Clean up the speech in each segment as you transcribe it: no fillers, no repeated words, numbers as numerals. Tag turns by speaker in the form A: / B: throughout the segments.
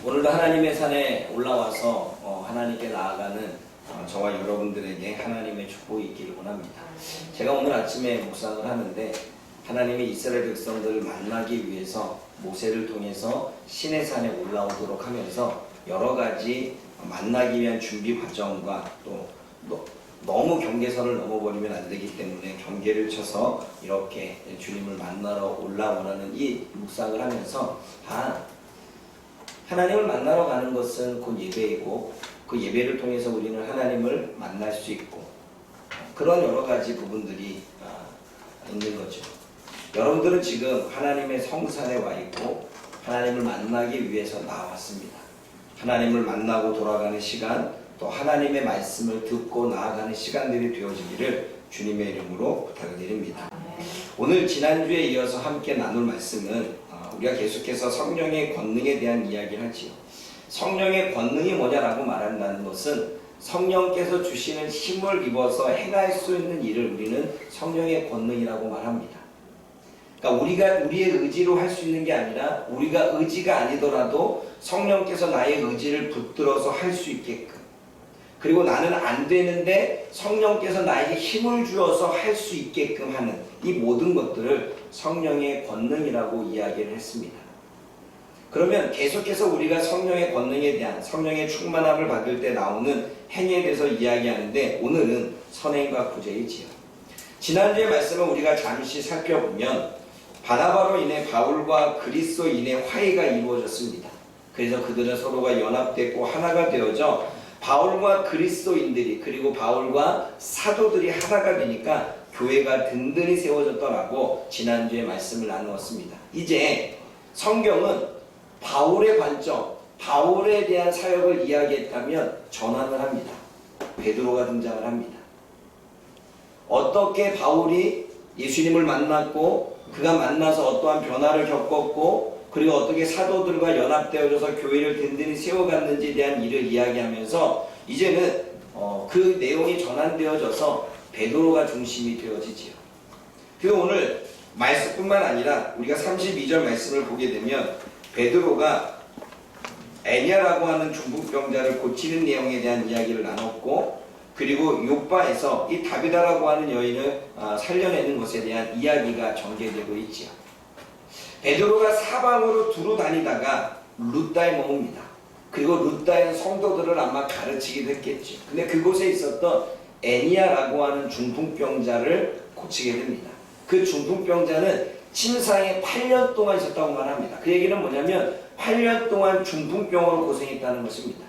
A: 오늘도 하나님의 산에 올라와서 하나님께 나아가는 저와 여러분들에게 하나님의 축복이 있기를 원합니다. 제가 오늘 아침에 묵상을 하는데 하나님이 이스라엘 백성들을 만나기 위해서 모세를 통해서 시내산에 올라오도록 하면서 여러 가지 만나기 위한 준비 과정과 또 너무 경계선을 넘어버리면 안 되기 때문에 경계를 쳐서 이렇게 주님을 만나러 올라오라는 이 묵상을 하면서 하나님을 만나러 가는 것은 곧 예배이고 그 예배를 통해서 우리는 하나님을 만날 수 있고 그런 여러 가지 부분들이 있는 거죠. 여러분들은 지금 하나님의 성산에 와 있고 하나님을 만나기 위해서 나왔습니다. 하나님을 만나고 돌아가는 시간, 또 하나님의 말씀을 듣고 나아가는 시간들이 되어지기를 주님의 이름으로 부탁을 드립니다. 오늘 지난주에 이어서 함께 나눌 말씀은 우리가 계속해서 성령의 권능에 대한 이야기를 하지요. 성령의 권능이 뭐냐라고 말한다는 것은 성령께서 주시는 힘을 입어서 행할 수 있는 일을 우리는 성령의 권능이라고 말합니다. 그러니까 우리가 우리의 의지로 할 수 있는 게 아니라 우리가 의지가 아니더라도 성령께서 나의 의지를 붙들어서 할 수 있게끔, 그리고 나는 안 되는데 성령께서 나에게 힘을 주어서 할 수 있게끔 하는 이 모든 것들을 성령의 권능이라고 이야기를 했습니다. 그러면 계속해서 우리가 성령의 권능에 대한 성령의 충만함을 받을 때 나오는 행위에 대해서 이야기하는데 오늘은 선행과 구제이지요. 지난주의 말씀을 우리가 잠시 살펴보면 바나바로 인해 바울과 그리스도인의 화해가 이루어졌습니다. 그래서 그들은 서로가 연합됐고 하나가 되어져 바울과 그리스도인들이 그리고 바울과 사도들이 하나가 되니까 교회가 든든히 세워졌더라고 지난주에 말씀을 나누었습니다. 이제 성경은 바울의 관점, 바울에 대한 사역을 이야기했다면 전환을 합니다. 베드로가 등장을 합니다. 어떻게 바울이 예수님을 만났고 그가 만나서 어떠한 변화를 겪었고 그리고 어떻게 사도들과 연합되어져서 교회를 든든히 세워갔는지에 대한 일을 이야기하면서 이제는 그 내용이 전환되어져서 베드로가 중심이 되어지지요. 그리고 오늘 말씀뿐만 아니라 우리가 32절 말씀을 보게 되면 베드로가 애냐라고 하는 중풍병자를 고치는 내용에 대한 이야기를 나눴고 그리고 욥바에서 이 다비다라고 하는 여인을 살려내는 것에 대한 이야기가 전개되고 있지요. 베드로가 사방으로 두루 다니다가 루다에 머뭅니다. 그리고 루다에서 성도들을 아마 가르치기도 했겠죠. 근데 그곳에 있었던 애니아라고 하는 중풍병자를 고치게 됩니다. 그 중풍병자는 침상에 8년 동안 있었다고 말합니다. 그 얘기는 뭐냐면 8년 동안 중풍병으로 고생했다는 것입니다.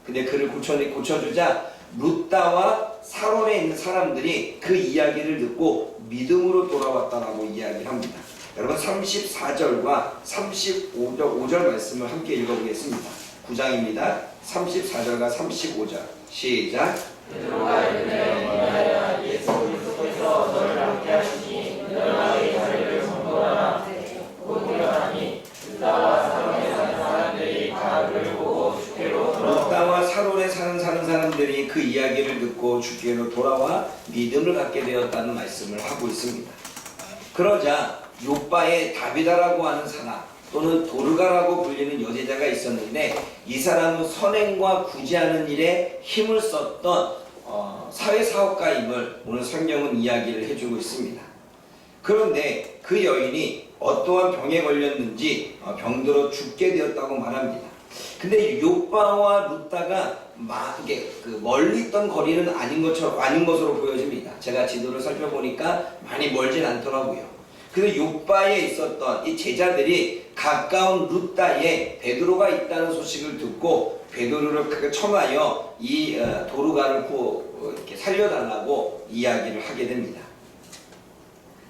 A: 근데 그를 고쳐주자 루다와 사론에 있는 사람들이 그 이야기를 듣고 믿음으로 돌아왔다라고 이야기를 합니다. 여러분 34절과 35절 말씀을 함께 읽어보겠습니다. 9장입니다. 34절과 35절 시작.
B: 베드로가 이르되 인하여 예수 그리스도께서 너를 함께 하시니 너의 자리를 선포하라. 곧 일어나니 루다와 사론에 사는 사람들이 다 그를 보고 주께로 돌아오고
A: 루다와 사론에 사는 사람들이 그 이야기를 듣고 주께로 돌아와 믿음을 갖게 되었다는 말씀을 하고 있습니다. 그러자 욥바에 다비다라고 하는 사람 또는 도르가라고 불리는 여제자가 있었는데 이 사람은 선행과 구제하는 일에 힘을 썼던 사회사업가임을 오늘 성경은 이야기를 해주고 있습니다. 그런데 그 여인이 어떠한 병에 걸렸는지 병들어 죽게 되었다고 말합니다. 근데 욥바와 루다가 멀리 있던 거리는 아닌 것으로 보여집니다. 제가 지도를 살펴보니까 많이 멀진 않더라고요. 그래서 욥바에 있었던 이 제자들이 가까운 루다에 베드로가 있다는 소식을 듣고 베드로를 청하여 이 도르가를 이렇게 살려달라고 이야기를 하게 됩니다.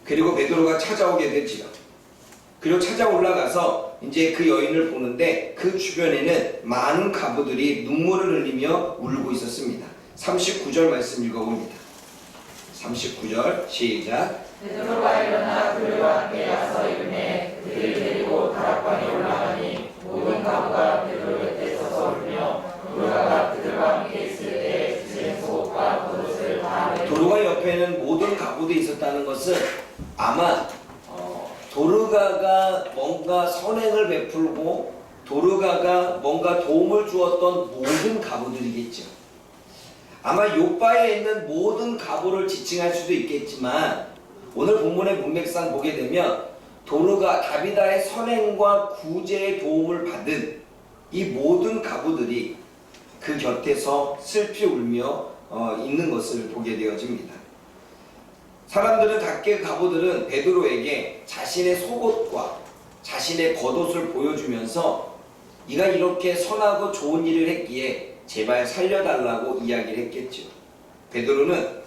A: 그리고 베드로가 찾아오게 되지요. 그리고 찾아 올라가서 이제 그 여인을 보는데 그 주변에는 많은 과부들이 눈물을 흘리며 울고 있었습니다. 39절 말씀 읽어봅니다. 39절 시작.
B: 베드로가 일어나 그들과 함께 가서 이르매 그들을 데리고 다락방에 올라가니 모든 과부가 베드로 곁에 서서 울며 도르가가 그들과 함께 있을 때 주의 속옷과 겉옷을 다
A: 도르가 옆에는 모든 과부들이 있었다는 것은 아마 도르가가 뭔가 선행을 베풀고 도르가가 뭔가 도움을 주었던 모든 가부들이겠죠. 아마 욥바에 있는 모든 가부를 지칭할 수도 있겠지만 오늘 본문의 문맥상 보게 되면 도르가 다비다의 선행과 구제의 도움을 받은 이 모든 가부들이 그 곁에서 슬피 울며 있는 것을 보게 되어집니다. 사람들은 각계 가부들은 베드로에게 자신의 속옷과 자신의 겉옷을 보여주면서 네가 이렇게 선하고 좋은 일을 했기에 제발 살려달라고 이야기를 했겠죠. 베드로는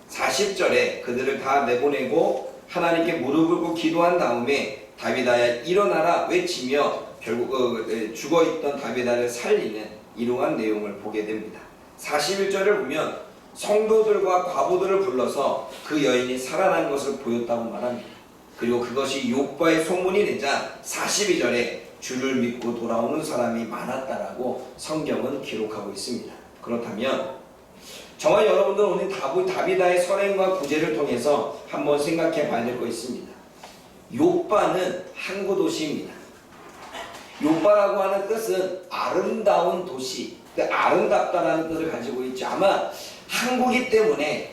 A: 40절에 그들을 다 내보내고 하나님께 무릎 꿇고 기도한 다음에 다비다야 일어나라 외치며 결국 죽어있던 다비다를 살리는 이러한 내용을 보게 됩니다. 41절을 보면 성도들과 과부들을 불러서 그 여인이 살아난 것을 보였다고 말합니다. 그리고 그것이 욥바의 소문이 되자 42절에 주를 믿고 돌아오는 사람이 많았다라고 성경은 기록하고 있습니다. 그렇다면 저와 여러분들은 오늘 다비다의 선행과 구제를 통해서 한번 생각해 봐야 될 거 있습니다. 욥바는 항구 도시입니다. 욥바라고 하는 뜻은 아름다운 도시, 아름답다라는 뜻을 가지고 있죠. 아마 항구이기 때문에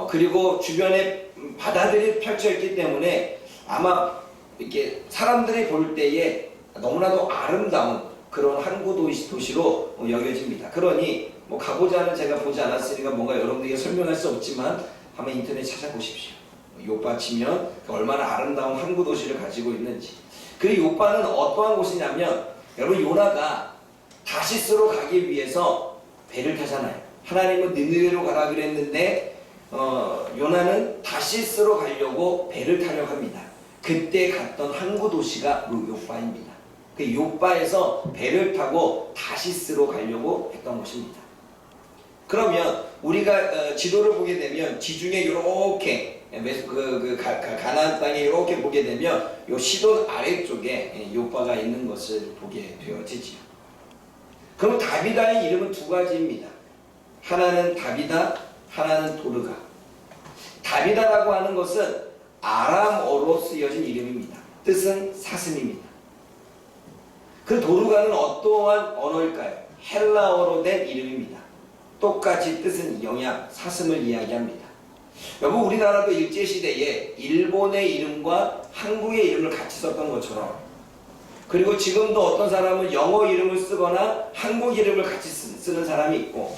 A: 그리고 주변에 바다들이 펼쳐 있기 때문에 아마 이렇게 사람들이 볼 때에 너무나도 아름다운 그런 항구 도시로 여겨집니다. 그러니 뭐 가보자는 제가 보지 않았으니까 뭔가 여러분들에게 설명할 수 없지만 한번 인터넷 찾아보십시오. 욥바 치면 얼마나 아름다운 항구 도시를 가지고 있는지. 그리고 욥바는 어떠한 곳이냐면 여러분 요나가 다시스로 가기 위해서 배를 타잖아요. 하나님은 니느웨로 가라 그랬는데 요나는 다시스로 가려고 배를 타려고 합니다. 그때 갔던 항구 도시가 욥바입니다. 그 욥바에서 배를 타고 다시스로 가려고 했던 것입니다. 그러면 우리가 지도를 보게 되면 지중해 이렇게 가나안 땅에 이렇게 보게 되면 요 시돈 아래쪽에 욥바가 있는 것을 보게 되어지지요. 그럼 다비다의 이름은 두 가지입니다. 하나는 다비다, 하나는 도르가. 다비다라고 하는 것은 아람어로 쓰여진 이름입니다. 뜻은 사슴입니다. 그 도르가는 어떠한 언어일까요? 헬라어로 된 이름입니다. 똑같이 뜻은 영양, 사슴을 이야기합니다. 여러분 우리나라도 일제시대에 일본의 이름과 한국의 이름을 같이 썼던 것처럼 그리고 지금도 어떤 사람은 영어 이름을 쓰거나 한국 이름을 같이 쓰는 사람이 있고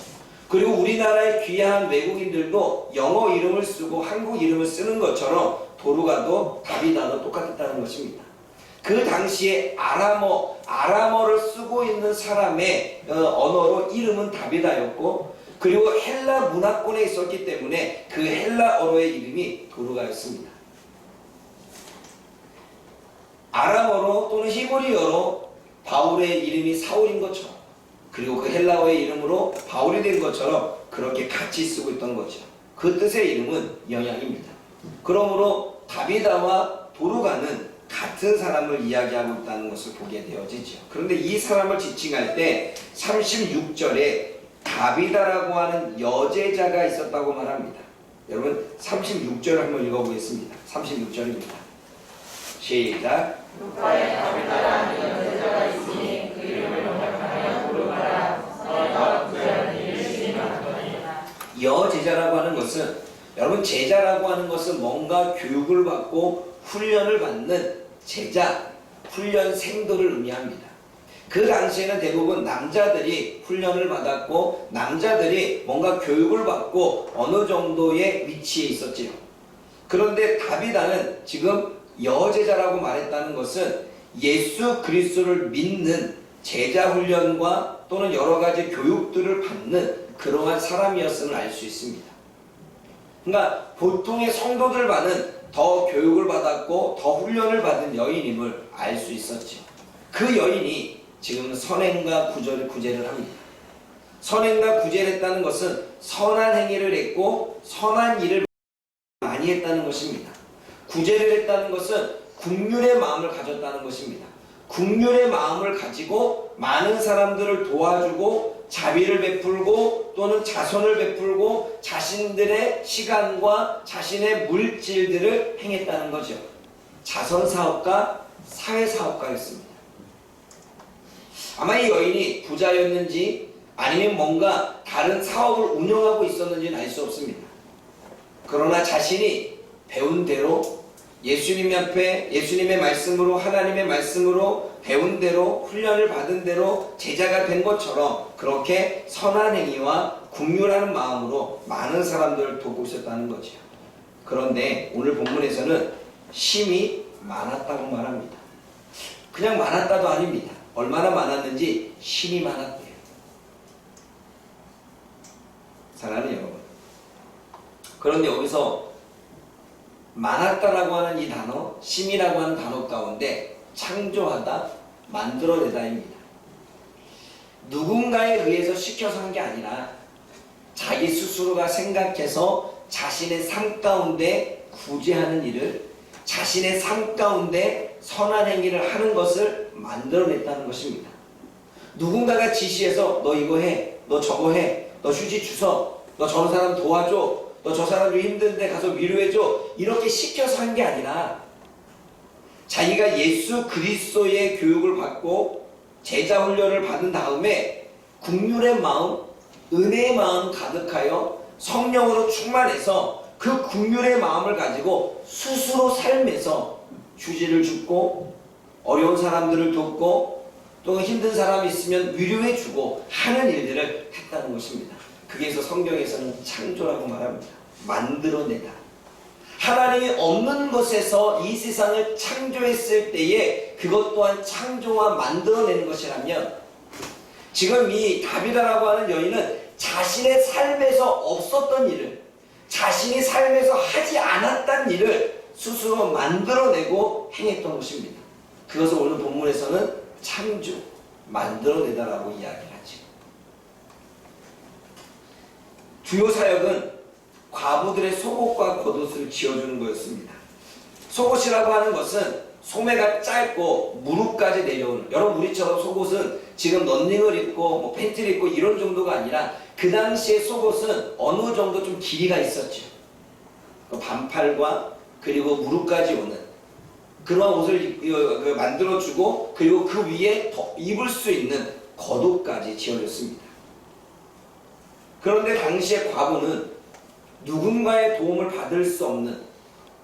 A: 그리고 우리나라의 귀한 외국인들도 영어 이름을 쓰고 한국 이름을 쓰는 것처럼 도르가도 다비다도 똑같았다는 것입니다. 그 당시에 아람어를 쓰고 있는 사람의 언어로 이름은 다비다였고 그리고 헬라 문화권에 있었기 때문에 그 헬라어로의 이름이 도르가였습니다. 아람어로 또는 히브리어로 바울의 이름이 사울인 것처럼 그리고 그 헬라어의 이름으로 바울이 된 것처럼 그렇게 같이 쓰고 있던 거죠. 그 뜻의 이름은 영양입니다. 그러므로 다비다와 도르가는 같은 사람을 이야기하고 있다는 것을 보게 되어지죠. 그런데 이 사람을 지칭할 때 36절에 다비다라고 하는 여제자가 있었다고 말합니다. 여러분 36절을 한번 읽어보겠습니다. 36절입니다. 시작.
B: 욥바에 다비다라는 여제자가 있으니 그 이름을 번역하여 도르가라. 선행과 구제하는 일을 심히 하더니라.
A: 여제자라고 하는 것은 여러분 제자라고 하는 것은 뭔가 교육을 받고 훈련을 받는 제자, 훈련생들을 의미합니다. 그 당시에는 대부분 남자들이 훈련을 받았고 남자들이 뭔가 교육을 받고 어느 정도의 위치에 있었지요. 그런데 다비다는 지금 여제자라고 말했다는 것은 예수 그리스도를 믿는 제자 훈련과 또는 여러 가지 교육들을 받는 그러한 사람이었음을 알 수 있습니다. 그러니까 보통의 성도들과는 더 교육을 받았고 더 훈련을 받은 여인임을 알 수 있었죠. 그 여인이 지금 선행과 구제를 합니다. 선행과 구제를 했다는 것은 선한 행위를 했고 선한 일을 많이 했다는 것입니다. 구제를 했다는 것은 긍휼의 마음을 가졌다는 것입니다. 긍휼의 마음을 가지고 많은 사람들을 도와주고 자비를 베풀고 또는 자선을 베풀고 자신들의 시간과 자신의 물질들을 행했다는 거죠. 자선사업가, 사회사업가였습니다. 아마 이 여인이 부자였는지 아니면 뭔가 다른 사업을 운영하고 있었는지는 알 수 없습니다. 그러나 자신이 배운 대로 예수님 앞에 예수님의 말씀으로 하나님의 말씀으로 배운 대로 훈련을 받은 대로 제자가 된 것처럼 그렇게 선한 행위와 긍휼하는 마음으로 많은 사람들을 돕고 있었다는 거죠. 그런데 오늘 본문에서는 심이 많았다고 말합니다. 그냥 많았다도 아닙니다. 얼마나 많았는지 심이 많았대요. 사랑하는 여러분, 그런데 여기서 많았다라고 하는 이 단어, 심이라고 하는 단어 가운데 창조하다, 만들어내다입니다. 누군가에 의해서 시켜서 한 게 아니라 자기 스스로가 생각해서 자신의 삶 가운데 구제하는 일을, 자신의 삶 가운데 선한 행위를 하는 것을 만들어냈다는 것입니다. 누군가가 지시해서 너 이거 해, 너 저거 해, 너 휴지 주서, 너 저런 사람 도와줘, 너 저 사람 좀 힘든데 가서 위로해줘, 이렇게 시켜서 한 게 아니라 자기가 예수 그리스도의 교육을 받고 제자 훈련을 받은 다음에 긍휼의 마음, 은혜의 마음 가득하여 성령으로 충만해서 그 긍휼의 마음을 가지고 스스로 삶에서 휴지를 줍고 어려운 사람들을 돕고 또 힘든 사람이 있으면 위로해주고 하는 일들을 했다는 것입니다. 그래서 성경에서는 창조라고 말합니다. 만들어내다. 하나님이 없는 것에서 이 세상을 창조했을 때에 그것 또한 창조와 만들어내는 것이라면, 지금 이 다비다라고 하는 여인은 자신의 삶에서 없었던 일을, 자신이 삶에서 하지 않았던 일을 스스로 만들어내고 행했던 것입니다. 그것을 오늘 본문에서는 창조, 만들어내다라고 이야기를 하죠. 주요 사역은 과부들의 속옷과 겉옷을 지어주는 거였습니다. 속옷이라고 하는 것은 소매가 짧고 무릎까지 내려오는, 여러분 우리처럼 속옷은 지금 런닝을 입고 뭐 팬티를 입고 이런 정도가 아니라 그 당시에 속옷은 어느 정도 좀 길이가 있었죠. 반팔과 그리고 무릎까지 오는 그러한 옷을 만들어주고, 그리고 그 위에 더 입을 수 있는 겉옷까지 지어줬습니다. 그런데 당시의 과부는 누군가의 도움을 받을 수 없는,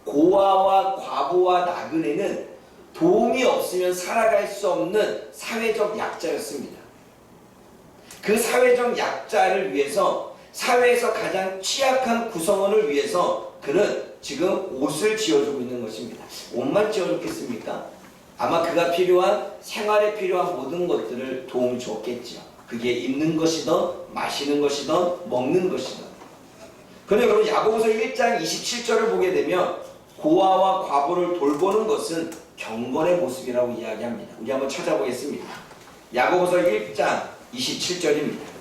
A: 고아와 과부와 나그네는 도움이 없으면 살아갈 수 없는 사회적 약자였습니다. 그 사회적 약자를 위해서, 사회에서 가장 취약한 구성원을 위해서 그는 지금 옷을 지어주고 있는 것입니다. 옷만 지어줬겠습니까? 아마 그가 필요한, 생활에 필요한 모든 것들을 도움을 줬겠죠. 그게 입는 것이든 마시는 것이든 먹는 것이든. 그런데 여러분 야고보서 1장 27절을 보게 되면 고아와 과부를 돌보는 것은 경건의 모습이라고 이야기합니다. 우리 한번 찾아보겠습니다. 야고보서 1장 27절입니다.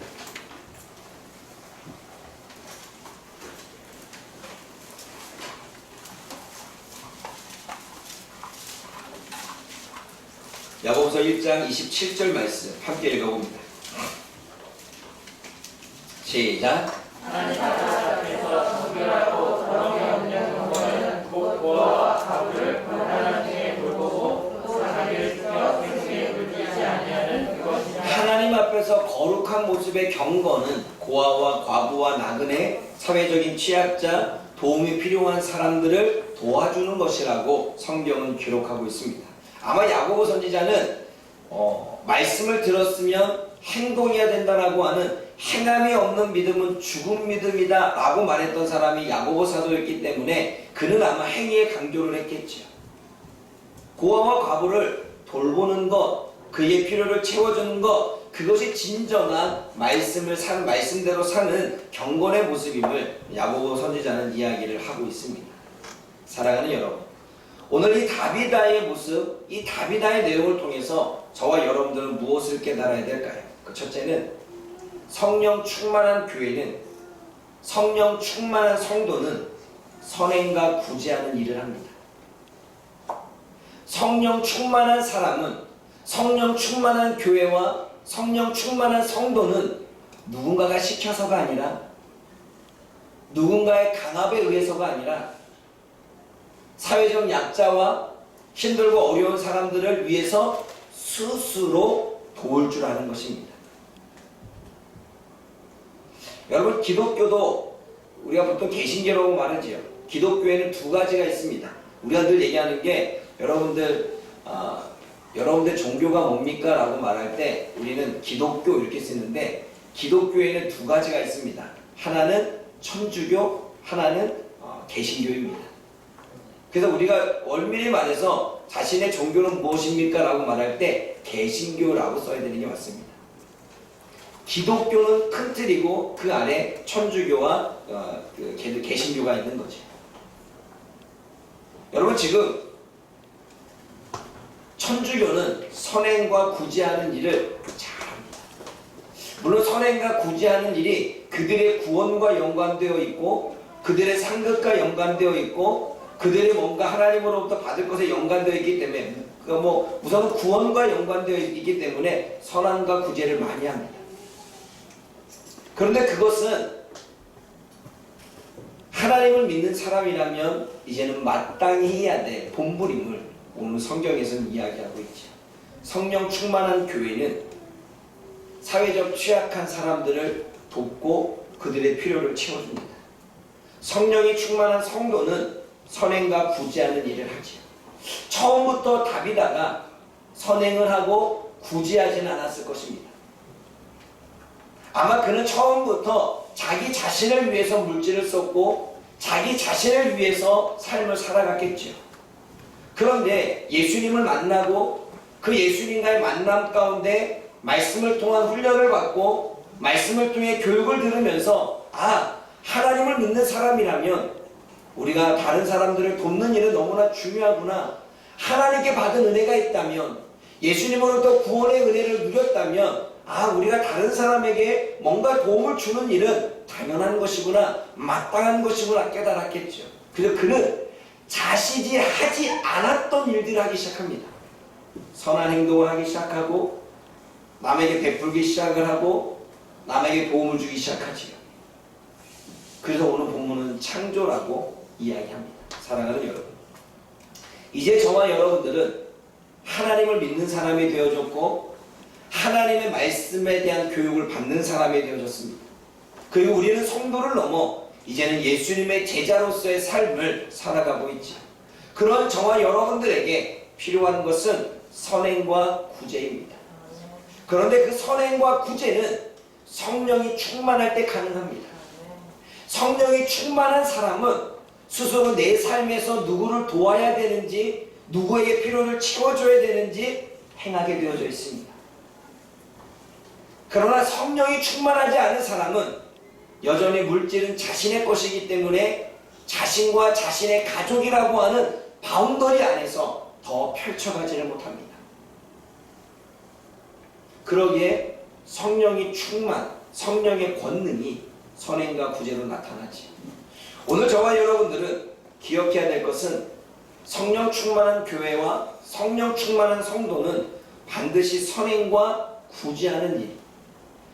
A: 야고보서 1장 27절 말씀 함께 읽어봅니다. 시작.
B: 하나님 앞에서 성결하고 더러움이 없는 경건은 곧 고아와 과부를 평안한 중에 돌보고 사기를 지켜 생명에 물리지 아니하는 그것이라.
A: 하나님 앞에서 거룩한 모습의 경건은 고아와 과부와 나그네, 사회적인 취약자, 도움이 필요한 사람들을 도와주는 것이라고 성경은 기록하고 있습니다. 아마 야고보 선지자는 말씀을 들었으면 행동해야 된다라고 하는, 행함이 없는 믿음은 죽은 믿음이다 라고 말했던 사람이 야고보 사도였기 때문에 그는 아마 행위에 강조를 했겠죠. 고아와 과부를 돌보는 것, 그의 필요를 채워주는 것, 그것이 진정한 말씀대로 사는 경건의 모습임을 야고보 선지자는 이야기를 하고 있습니다. 사랑하는 여러분, 오늘 이 다비다의 모습, 이 다비다의 내용을 통해서 저와 여러분들은 무엇을 깨달아야 될까요? 그 첫째는 성령 충만한 교회는, 성령 충만한 성도는 선행과 구제하는 일을 합니다. 성령 충만한 사람은, 성령 충만한 교회와 성령 충만한 성도는 누군가가 시켜서가 아니라, 누군가의 강압에 의해서가 아니라 사회적 약자와 힘들고 어려운 사람들을 위해서 스스로 도울 줄 아는 것입니다. 여러분, 기독교도 우리가 보통 개신교라고 말하지요. 기독교에는 두 가지가 있습니다. 우리가 늘 얘기하는 게 여러분들 종교가 뭡니까? 라고 말할 때 우리는 기독교 이렇게 쓰는데, 기독교에는 두 가지가 있습니다. 하나는 천주교, 하나는 개신교입니다. 그래서 우리가 엄밀히 말해서 자신의 종교는 무엇입니까? 라고 말할 때 개신교라고 써야 되는 게 맞습니다. 기독교는 큰 틀이고 그 안에 천주교와 개신교가 있는 거죠. 여러분, 지금 천주교는 선행과 구제하는 일을 잘합니다. 물론 선행과 구제하는 일이 그들의 구원과 연관되어 있고 그들의 상급과 연관되어 있고 그들이 뭔가 하나님으로부터 받을 것에 연관되어 있기 때문에, 우선은 구원과 연관되어 있기 때문에 선함과 구제를 많이 합니다. 그런데 그것은 하나님을 믿는 사람이라면 이제는 마땅히 해야 될 본분임을 오늘 성경에서는 이야기하고 있죠. 성령 충만한 교회는 사회적 취약한 사람들을 돕고 그들의 필요를 채워줍니다. 성령이 충만한 성도는 선행과 구제하는 일을 하지요. 처음부터 다비다가 선행을 하고 구제하지는 않았을 것입니다. 아마 그는 처음부터 자기 자신을 위해서 물질을 썼고 자기 자신을 위해서 삶을 살아갔겠죠. 그런데 예수님을 만나고 그 예수님과의 만남 가운데 말씀을 통한 훈련을 받고 말씀을 통해 교육을 들으면서, 하나님을 믿는 사람이라면 우리가 다른 사람들을 돕는 일은 너무나 중요하구나. 하나님께 받은 은혜가 있다면, 예수님으로부터 구원의 은혜를 누렸다면, 우리가 다른 사람에게 뭔가 도움을 주는 일은 당연한 것이구나, 마땅한 것이구나 깨달았겠죠. 그래서 그는 자신이 하지 않았던 일들을 하기 시작합니다. 선한 행동을 하기 시작하고 남에게 베풀기 시작을 하고 남에게 도움을 주기 시작하지요. 그래서 오늘 본문은 창조라고 이야기합니다. 사랑하는 여러분, 이제 저와 여러분들은 하나님을 믿는 사람이 되어졌고 하나님의 말씀에 대한 교육을 받는 사람이 되어졌습니다. 그리고 우리는 성도를 넘어 이제는 예수님의 제자로서의 삶을 살아가고 있죠. 그런 저와 여러분들에게 필요한 것은 선행과 구제입니다. 그런데 그 선행과 구제는 성령이 충만할 때 가능합니다. 성령이 충만한 사람은 스스로 내 삶에서 누구를 도와야 되는지, 누구에게 필요를 채워줘야 되는지 행하게 되어져 있습니다. 그러나 성령이 충만하지 않은 사람은 여전히 물질은 자신의 것이기 때문에 자신과 자신의 가족이라고 하는 바운더리 안에서 더 펼쳐가지를 못합니다. 그러기에 성령이 충만, 성령의 권능이 선행과 구제로 나타나지. 오늘 저와 여러분들은 기억해야 될 것은 성령 충만한 교회와 성령 충만한 성도는 반드시 선행과 구제하는 일,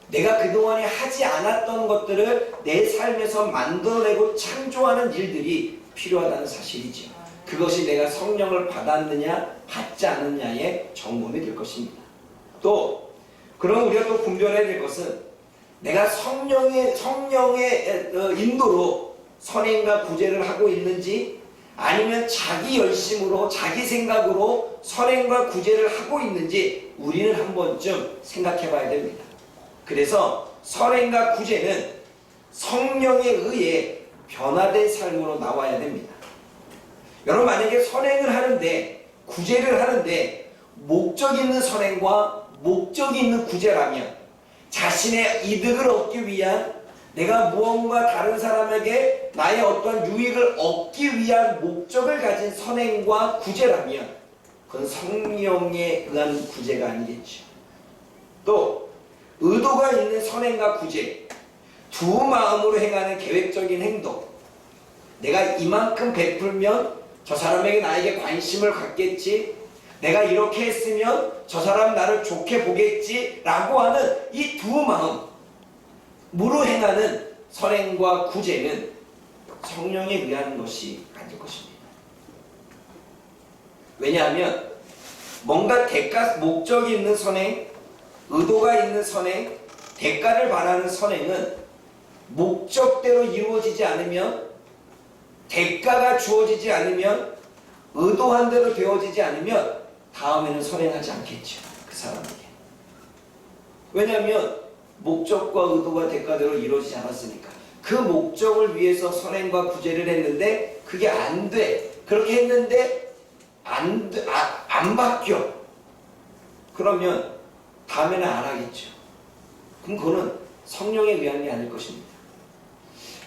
A: 내가 그동안에 하지 않았던 것들을 내 삶에서 만들어내고 창조하는 일들이 필요하다는 사실이죠. 그것이 내가 성령을 받았느냐 받지 않느냐의 점검이 될 것입니다. 또 그럼 우리가 또 분별해야 될 것은 내가 성령의 인도로 선행과 구제를 하고 있는지, 아니면 자기 열심으로 자기 생각으로 선행과 구제를 하고 있는지 우리는 한 번쯤 생각해 봐야 됩니다. 그래서 선행과 구제는 성령에 의해 변화된 삶으로 나와야 됩니다. 여러분, 만약에 선행을 하는데 구제를 하는데 목적 있는 선행과 목적이 있는 구제라면, 자신의 이득을 얻기 위한, 내가 무언가 다른 사람에게 나의 어떤 유익을 얻기 위한 목적을 가진 선행과 구제라면 그건 성령에 의한 구제가 아니겠죠. 또 의도가 있는 선행과 구제, 두 마음으로 행하는 계획적인 행동, 내가 이만큼 베풀면 저 사람에게 나에게 관심을 갖겠지, 내가 이렇게 했으면 저 사람 나를 좋게 보겠지 라고 하는 이 두 마음으로 행하는 선행과 구제는 성령에 의한 것이 아닐 것입니다. 왜냐하면 뭔가 목적이 있는 선행, 의도가 있는 선행, 대가를 바라는 선행은 목적대로 이루어지지 않으면, 대가가 주어지지 않으면, 의도한 대로 되어지지 않으면 다음에는 선행하지 않겠죠. 그 사람에게. 왜냐하면 목적과 의도가 대가대로 이루어지지 않았으니까. 그 목적을 위해서 선행과 구제를 했는데 그게 안 돼. 그렇게 했는데 안 바뀌어. 그러면 다음에는 안 하겠죠. 그럼 그거는 성령에 의한 게 아닐 것입니다.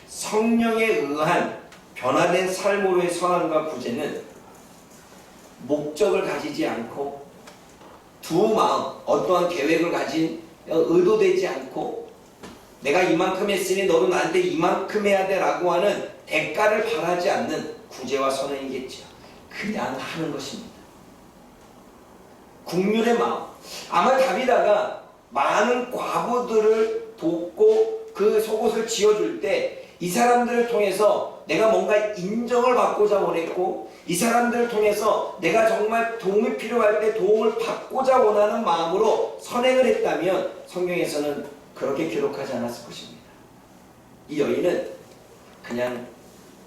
A: 성령에 의한 변화된 삶으로의 선함과 구제는 목적을 가지지 않고 두 마음, 어떠한 계획을 가진 의도되지 않고 내가 이만큼 했으니 너도 나한테 이만큼 해야 돼 라고 하는 대가를 바라지 않는 구제와 선행이겠죠. 그냥 하는 것입니다. 국률의 마음. 아마 다비다가 많은 과부들을 돕고 그 속옷을 지어줄 때 이 사람들을 통해서 내가 뭔가 인정을 받고자 원했고 이 사람들을 통해서 내가 정말 도움이 필요할 때 도움을 받고자 원하는 마음으로 선행을 했다면 성경에서는 그렇게 기록하지 않았을 것입니다. 이 여인은 그냥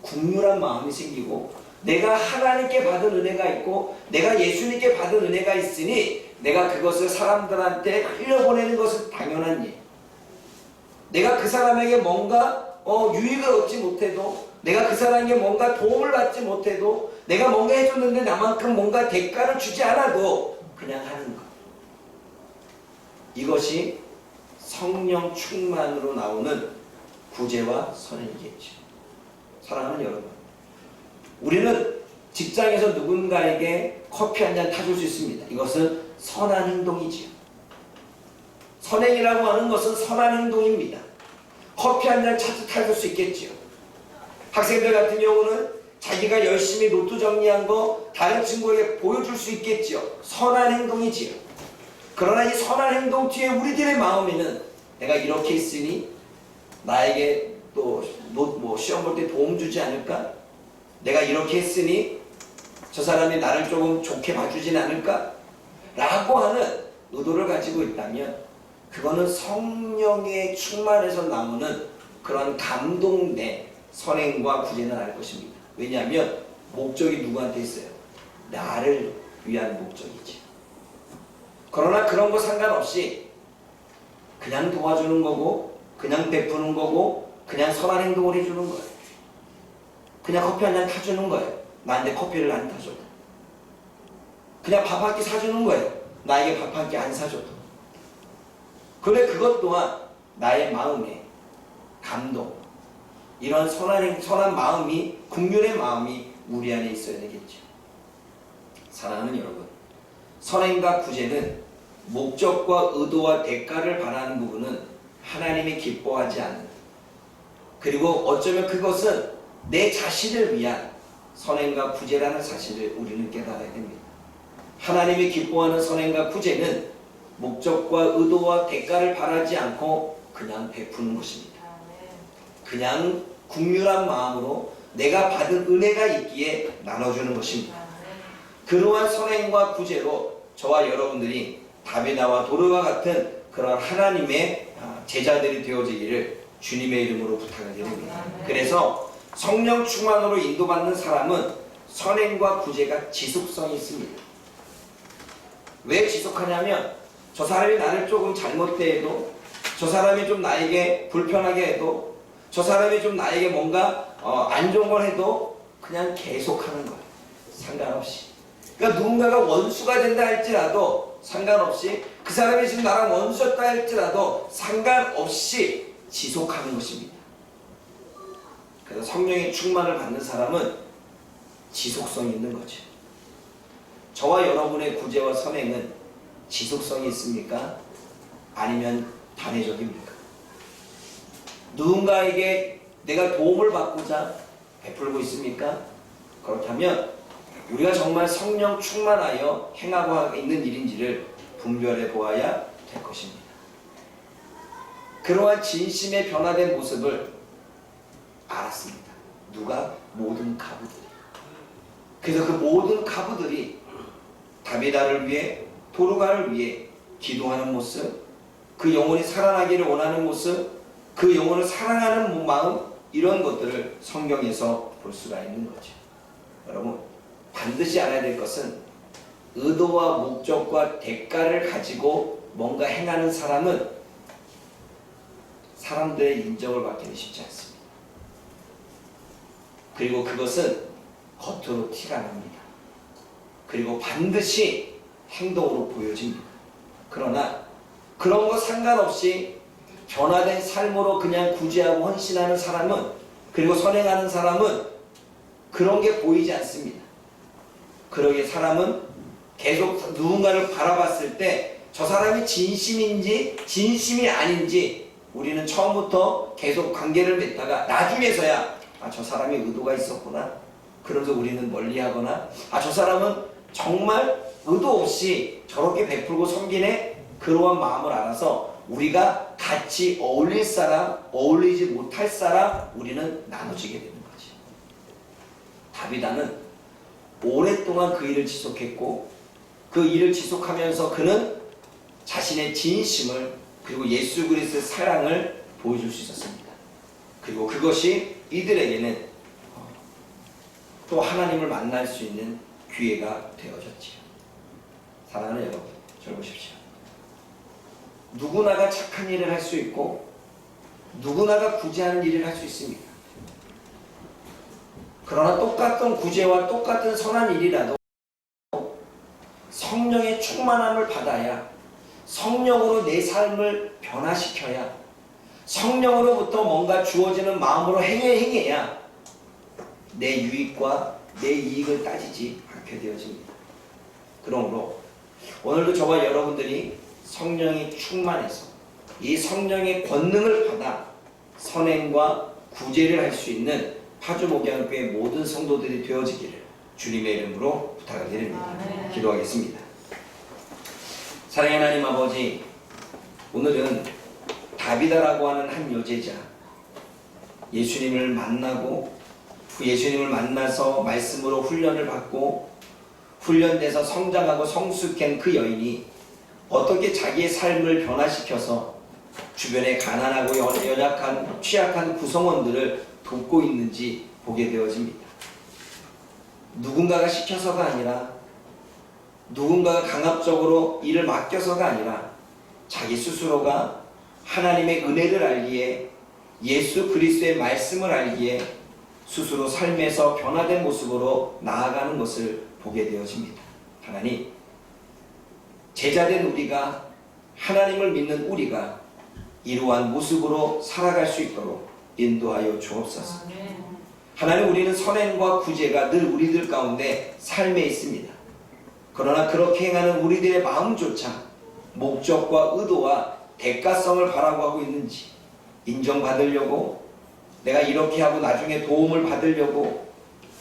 A: 국률한 마음이 생기고 내가 하나님께 받은 은혜가 있고 내가 예수님께 받은 은혜가 있으니 내가 그것을 사람들한테 흘려보내는 것은 당연한 일. 내가 그 사람에게 뭔가 유익을 얻지 못해도 내가 그 사람에게 뭔가 도움을 받지 못해도 내가 뭔가 해줬는데 나만큼 뭔가 대가를 주지 않아도 그냥 하는 것. 이것이 성령 충만으로 나오는 구제와 선행이겠죠. 사랑하는 여러분, 우리는 직장에서 누군가에게 커피 한 잔 타줄 수 있습니다. 이것은 선한 행동이지요. 선행이라고 하는 것은 선한 행동입니다. 커피 한 잔 타줄 수 있겠지요. 학생들 같은 경우는 자기가 열심히 노트 정리한 거 다른 친구에게 보여줄 수 있겠지요. 선한 행동이지요. 그러나 이 선한 행동 뒤에 우리들의 마음에는 내가 이렇게 했으니 나에게 또 시험 볼 때 도움 주지 않을까? 내가 이렇게 했으니 저 사람이 나를 조금 좋게 봐주진 않을까? 라고 하는 의도를 가지고 있다면 그거는 성령의 충만에서 나오는 그런 감동된 선행과 구제는 알 것입니다. 왜냐하면 목적이 누구한테 있어요? 나를 위한 목적이지. 그러나 그런 거 상관없이 그냥 도와주는 거고 그냥 베푸는 거고 그냥 선한 행동을 해주는 거예요. 그냥 커피 한 잔 타주는 거예요. 나한테 커피를 안 타줘도. 그냥 밥 한 끼 사주는 거예요. 나에게 밥 한 끼 안 사줘도. 그런데 그것 또한 나의 마음에 감동, 이런 선한 마음이, 국률의 마음이 우리 안에 있어야 되겠죠. 사랑하는 여러분, 선행과 구제는 목적과 의도와 대가를 바라는 부분은 하나님이 기뻐하지 않는, 그리고 어쩌면 그것은 내 자신을 위한 선행과 구제라는 사실을 우리는 깨달아야 됩니다. 하나님이 기뻐하는 선행과 구제는 목적과 의도와 대가를 바라지 않고 그냥 베푸는 것입니다. 그냥 국률한 마음으로 내가 받은 은혜가 있기에 나눠주는 것입니다. 그러한 선행과 구제로 저와 여러분들이 다비다와 도르와 같은 그런 하나님의 제자들이 되어지기를 주님의 이름으로 부탁을 드립니다. 그래서 성령 충만으로 인도받는 사람은 선행과 구제가 지속성이 있습니다. 왜 지속하냐면 저 사람이 나를 조금 잘못돼 해도, 저 사람이 좀 나에게 불편하게 해도, 저 사람이 좀 나에게 뭔가 안 좋은 걸 해도 그냥 계속하는 거예요. 상관없이. 그러니까 누군가가 원수가 된다 할지라도 상관없이, 그 사람이 지금 나랑 원수였다 할지라도 상관없이 지속하는 것입니다. 그래서 성령의 충만을 받는 사람은 지속성이 있는 거죠. 저와 여러분의 구제와 선행은 지속성이 있습니까? 아니면 단회적입니까? 누군가에게 내가 도움을 받고자 베풀고 있습니까? 그렇다면 우리가 정말 성령 충만하여 행하고 있는 일인지를 분별해 보아야 될 것입니다. 그러한 진심의 변화된 모습을 알았습니다. 누가? 모든 가부들이. 그래서 그 모든 가부들이 다비다를 위해, 도르가를 위해 기도하는 모습, 그 영혼이 살아나기를 원하는 모습, 그 영혼을 사랑하는 마음, 이런 것들을 성경에서 볼 수가 있는 거죠. 여러분, 반드시 알아야 될 것은 의도와 목적과 대가를 가지고 뭔가 행하는 사람은 사람들의 인정을 받기는 쉽지 않습니다. 그리고 그것은 겉으로 티가 납니다. 그리고 반드시 행동으로 보여집니다. 그러나 그런 거 상관없이 변화된 삶으로 그냥 구제하고 헌신하는 사람은, 그리고 선행하는 사람은 그런 게 보이지 않습니다. 그러기에 사람은 계속 누군가를 바라봤을 때 저 사람이 진심인지 진심이 아닌지 우리는 처음부터 계속 관계를 맺다가 나중에서야 저 사람이 의도가 있었구나, 그러면서 우리는 멀리하거나 저 사람은 정말 의도 없이 저렇게 베풀고 섬기네, 그러한 마음을 알아서 우리가 같이 어울릴 사람, 어울리지 못할 사람, 우리는 나눠지게 되는 거지. 다비다는 오랫동안 그 일을 지속했고, 그 일을 지속하면서 그는 자신의 진심을, 그리고 예수 그리스도의 사랑을 보여줄 수 있었습니다. 그리고 그것이 이들에게는 또 하나님을 만날 수 있는 기회가 되어졌지요. 사랑하는 여러분, 잘 보십시오. 누구나가 착한 일을 할 수 있고 누구나가 구제하는 일을 할 수 있습니다. 그러나 똑같은 구제와 똑같은 선한 일이라도 성령의 충만함을 받아야, 성령으로 내 삶을 변화시켜야, 성령으로부터 뭔가 주어지는 마음으로 행해야 내 유익과 내 이익을 따지지 않게 되어집니다. 그러므로 오늘도 저와 여러분들이 성령이 충만해서 이 성령의 권능을 받아 선행과 구제를 할 수 있는 파주목양교회 모든 성도들이 되어지기를 주님의 이름으로 부탁을 드립니다. 기도하겠습니다. 사랑의 하나님 아버지, 오늘은 다비다라고 하는 한 여제자, 예수님을 만나고 그 예수님을 만나서 말씀으로 훈련을 받고 훈련돼서 성장하고 성숙한 그 여인이 어떻게 자기의 삶을 변화시켜서 주변에 가난하고 연약한 취약한 구성원들을 돕고 있는지 보게 되어집니다. 누군가가 시켜서가 아니라, 누군가가 강압적으로 일을 맡겨서가 아니라 자기 스스로가 하나님의 은혜를 알기에, 예수 그리스도의 말씀을 알기에 스스로 삶에서 변화된 모습으로 나아가는 것을 보게 되어집니다. 하나님, 제자된 우리가, 하나님을 믿는 우리가 이러한 모습으로 살아갈 수 있도록 인도하여 주옵소서. 하나님, 우리는 선행과 구제가 늘 우리들 가운데 삶에 있습니다. 그러나 그렇게 행하는 우리들의 마음조차 목적과 의도와 대가성을 바라고 있는지, 인정받으려고, 내가 이렇게 하고 나중에 도움을 받으려고,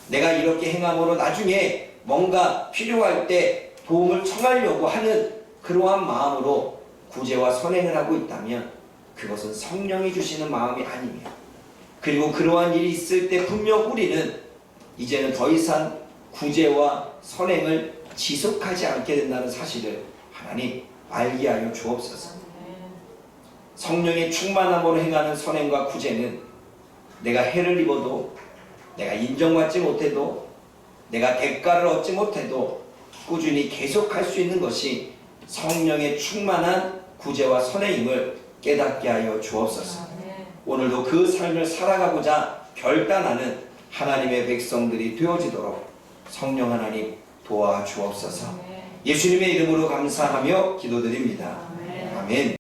A: 내가 이렇게 행함으로 나중에 뭔가 필요할 때 도움을 청하려고 하는 그러한 마음으로 구제와 선행을 하고 있다면 그것은 성령이 주시는 마음이 아니며, 그리고 그러한 일이 있을 때 분명 우리는 이제는 더 이상 구제와 선행을 지속하지 않게 된다는 사실을 하나님 알게 하여 주옵소서. 성령의 충만함으로 행하는 선행과 구제는 내가 해를 입어도, 내가 인정받지 못해도, 내가 대가를 얻지 못해도 꾸준히 계속할 수 있는 것이 성령의 충만한 구제와 선행임을 깨닫게 하여 주옵소서. 오늘도 그 삶을 살아가고자 결단하는 하나님의 백성들이 되어지도록 성령 하나님 도와주옵소서. 예수님의 이름으로 감사하며 기도드립니다. 아멘.